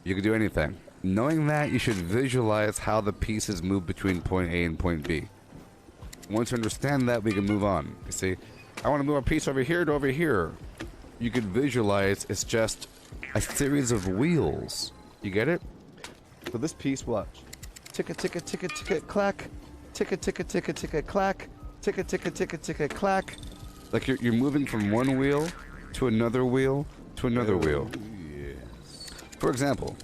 you can do anything. Knowing that, you should visualize how the pieces move between point A and point B. Once you understand that, we can move on. You see, I want to move a piece over here to over here. You could visualize it's just a series of wheels. You get it? So this piece, watch. Ticka, ticka, ticka, ticka, clack. Ticka, ticka, ticka, ticka, clack. Ticka, ticka, ticka, ticka, clack. Like you're moving from one wheel to another wheel to another wheel. Yes. For example,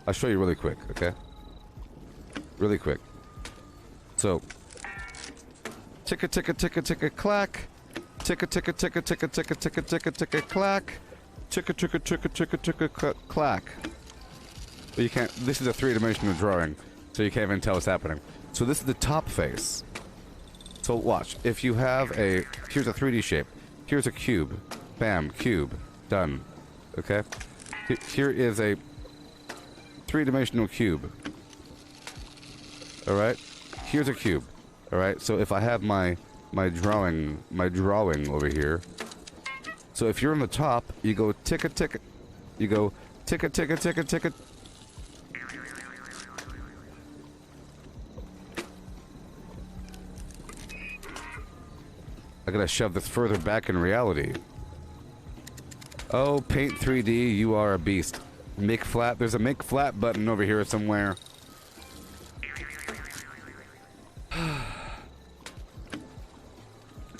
I'll show you really quick, okay? Really quick. So, ticka, ticka, ticka, ticka, clack. Ticka, ticka, ticka, ticka, ticka, ticka, ticka, ticka, clack. Ticka, ticka, ticka, ticka, ticka, clack. But you can't, this is a 3-dimensional drawing, so you can't even tell what's happening. So this is the top face. So watch, if you have here's a 3D shape. Here's a cube. Bam, cube. Done. Okay? Here is a 3-dimensional cube. Alright? Here's a cube. Alright? So if I have my drawing over here. So if you're on the top, you go ticka ticka. You go ticka ticka ticka ticka. I gotta shove this further back in reality. Oh, Paint 3D, you are a beast. Make flat. There's a make flat button over here somewhere.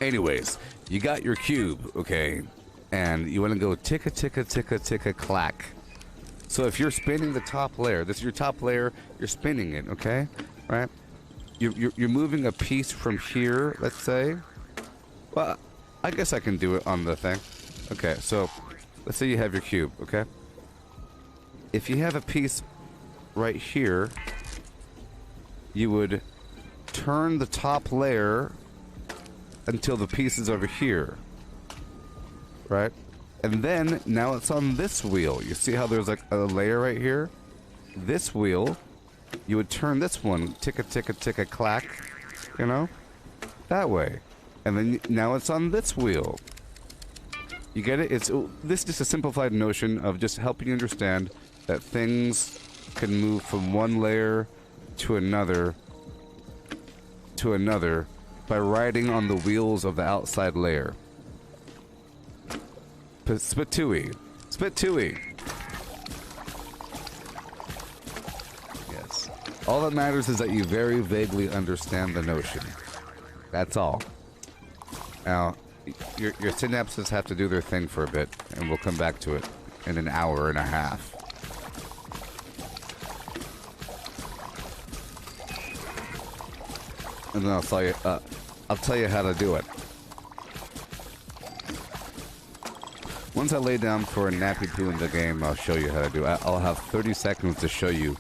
Anyways, you got your cube, okay? And you want to go ticka ticka ticka ticka clack. So if you're spinning the top layer, this is your top layer, you're spinning it, okay? Right? You're moving a piece from here, let's say. Well, I guess I can do it on the thing. Okay, so let's say you have your cube, okay? If you have a piece right here, you would turn the top layer until the piece is over here, right? And then now it's on this wheel. You see how there's like a layer right here? This wheel, you would turn this one ticka ticka ticka clack, you know, that way. And then now it's on this wheel. You get it? This is just a simplified notion of just helping you understand that things can move from one layer to another by riding on the wheels of the outside layer. Spitooey. Spitooey. Yes. All that matters is that you very vaguely understand the notion. That's all. Now, your synapses have to do their thing for a bit, and we'll come back to it in an hour and a half. And then I'll tell you how to do it. Once I lay down for a nappy poo in the game, I'll show you how to do it. I'll have 30 seconds to show you,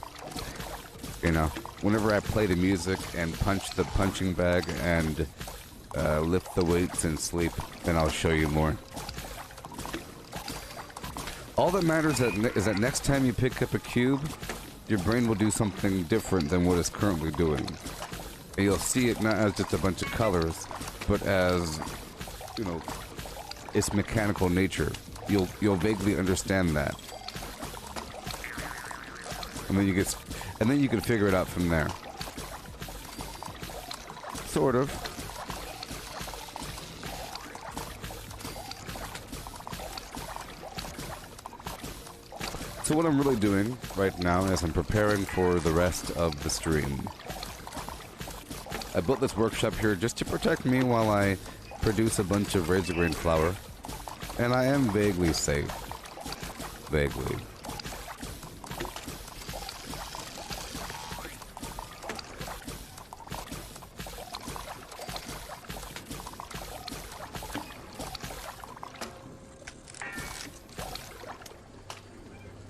you know, whenever I play the music and punch the punching bag and lift the weights and sleep, then I'll show you more. All that matters is that next time you pick up a cube, your brain will do something different than what it's currently doing. And you'll see it not as just a bunch of colors, but as, you know, its mechanical nature. You'll vaguely understand that. And then you can figure it out from there. Sort of. So what I'm really doing right now is I'm preparing for the rest of the stream. I built this workshop here just to protect me while I produce a bunch of razor grain flour. And I am vaguely safe. Vaguely.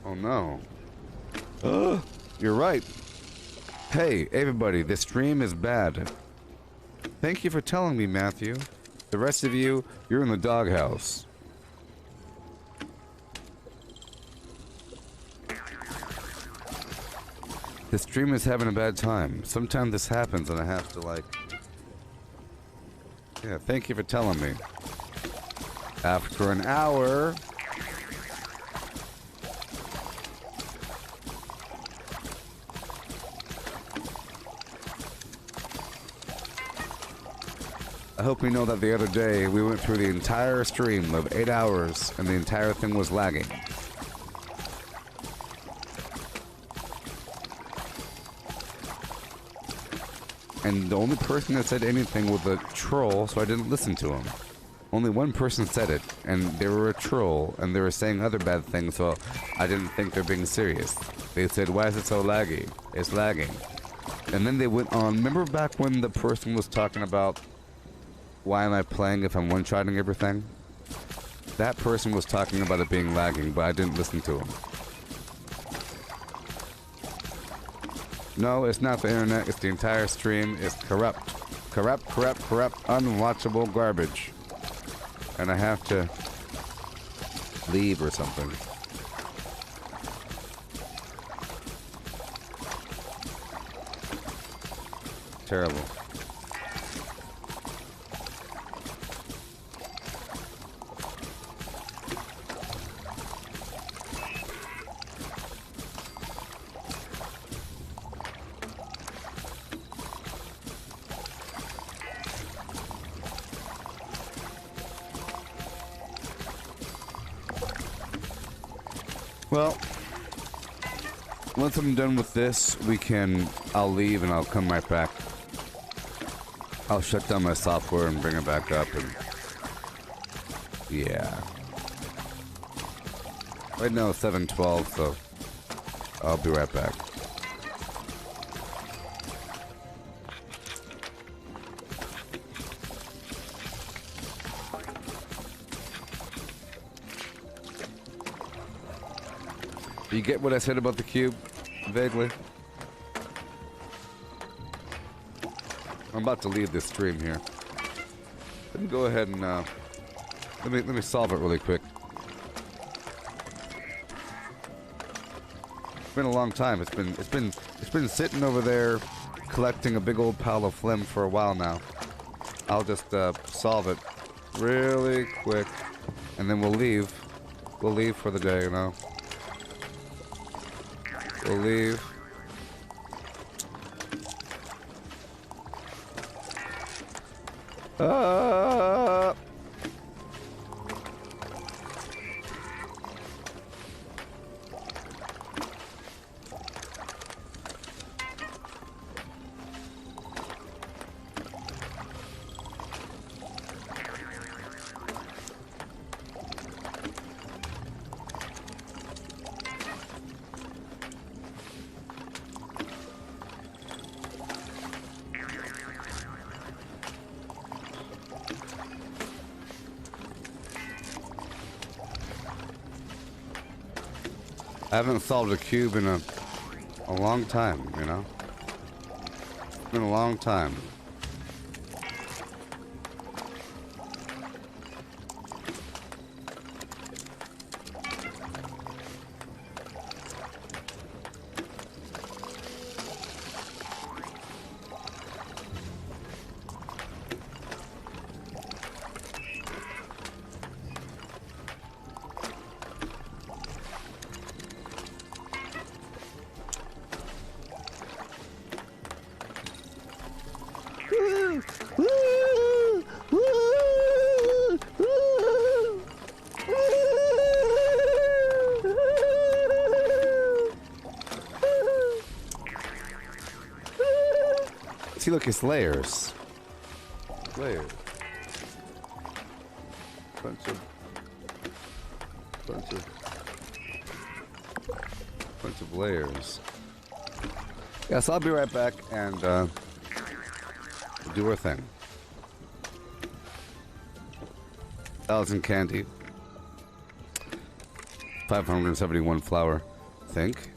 Oh no. You're right. Hey, everybody, this stream is bad. Thank you for telling me, Matthew. The rest of you, you're in the doghouse. The stream is having a bad time. Sometimes this happens and I have to like... Yeah, thank you for telling me. After an hour... I hope you know that the other day we went through the entire stream of 8 hours and the entire thing was lagging. And the only person that said anything was a troll, so I didn't listen to him. Only one person said it, and they were a troll, and they were saying other bad things, so I didn't think they're being serious. They said, why is it so laggy? It's lagging. And then they went on. Remember back when the person was talking about, why am I playing if I'm one-shotting everything? That person was talking about it being lagging, but I didn't listen to him. No, it's not the internet, it's the entire stream. It's corrupt. Corrupt, unwatchable garbage. And I have to leave or something. Terrible. Well, once I'm done with this, I'll leave and I'll come right back. I'll shut down my software and bring it back up and... Yeah. Right now it's 7:12, so I'll be right back. You get what I said about the cube? Vaguely? I'm about to leave this stream here. Let me go ahead and let me solve it really quick. It's been a long time. It's been sitting over there collecting a big old pile of phlegm for a while now. I'll just solve it really quick and then we'll leave. We'll leave for the day, you know. We'll leave. I haven't solved a cube in a long time, you know? It's been a long time. See, look, it's layers. Layers. Bunch of layers. Yes, I'll be right back and do our thing. 1,000 candy. 571 flour. Think.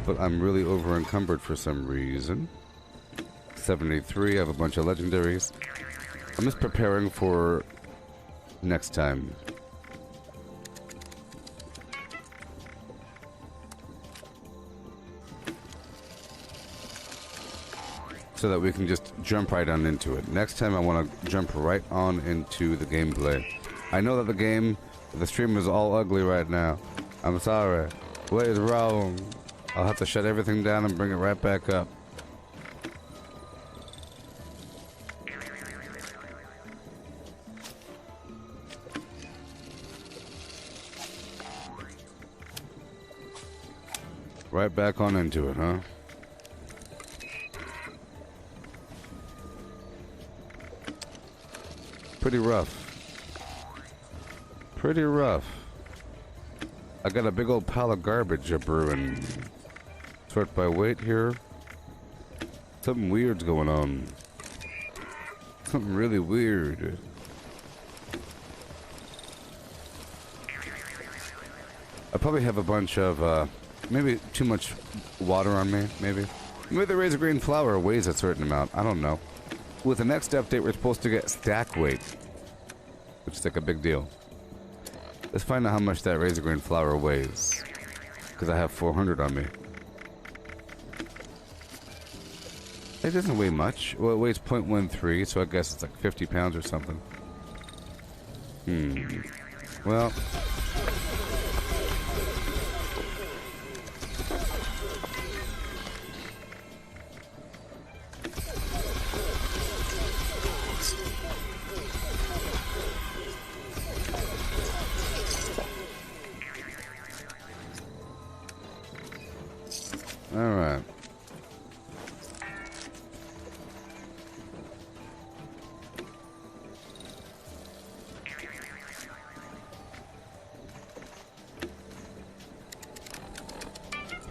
But I'm really over encumbered for some reason. 73, I have a bunch of legendaries. I'm just preparing for next time. So that we can just jump right on into it. Next time I want to jump right on into the gameplay. I know that the stream is all ugly right now. I'm sorry. What is wrong? I'll have to shut everything down and bring it right back up. Right back on into it, huh? Pretty rough. Pretty rough. I got a big old pile of garbage up brewing. Sort by weight here. Something weird's going on. Something really weird. I probably have a bunch of, maybe too much water on me, maybe. Maybe the razor green flour weighs a certain amount. I don't know. With the next update, we're supposed to get stack weight, which is like a big deal. Let's find out how much that razor green flour weighs, because I have 400 on me. It doesn't weigh much. Well, it weighs 0.13, so I guess it's like 50 pounds or something. Well... Alright.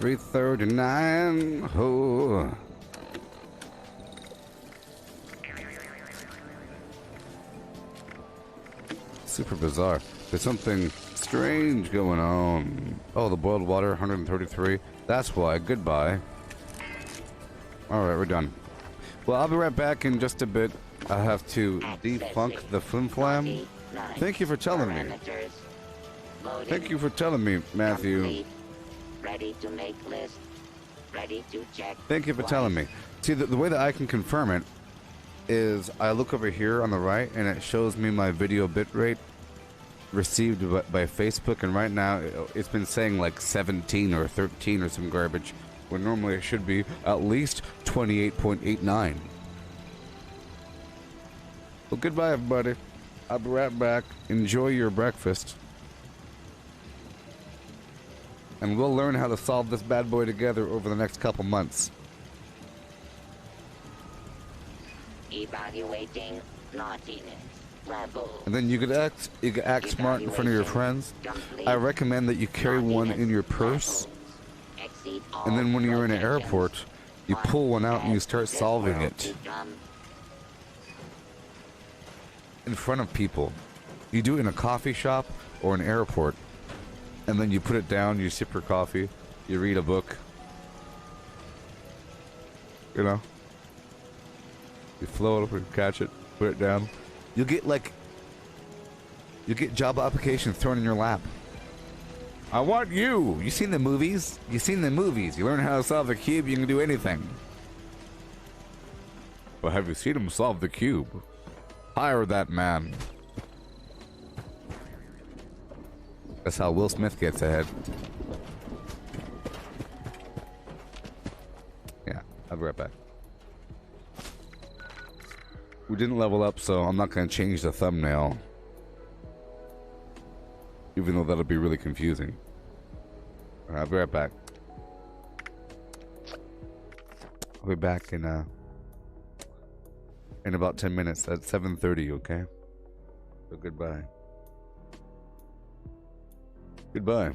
$3.39. Oh. Super bizarre. There's something strange going on. Oh, the boiled water, 133. That's why. Goodbye. Alright, we're done. Well, I'll be right back in just a bit. I have to defunk the flim flam. Thank you for telling me. Thank you for telling me, Matthew. Ready to make list. Ready to check. Thank you for telling me. See, the way that I can confirm it is I look over here on the right and it shows me my video bitrate received by Facebook, and right now it's been saying like 17 or 13 or some garbage, when normally it should be at least 28.89. Well, goodbye, everybody. I'll be right back. Enjoy your breakfast. And we'll learn how to solve this bad boy together over the next couple months. Evaluating naughtiness level. And then you could act smart in front of your friends. I recommend that you carry one in your purse. And then when you're in an airport, you pull one out and you start solving it. In front of people. You do it in a coffee shop or an airport. And then you put it down, you sip your coffee, you read a book. You know? You float up and catch it, put it down. You'll get like... You'll get job applications thrown in your lap. I want you! You seen the movies? You seen the movies. You learn how to solve the cube, you can do anything. But have you seen him solve the cube? Hire that man. That's how Will Smith gets ahead. Yeah, I'll be right back. We didn't level up, so I'm not going to change the thumbnail. Even though that'll be really confusing. Alright, I'll be right back. I'll be back in about 10 minutes at 7:30, okay? So goodbye. Goodbye.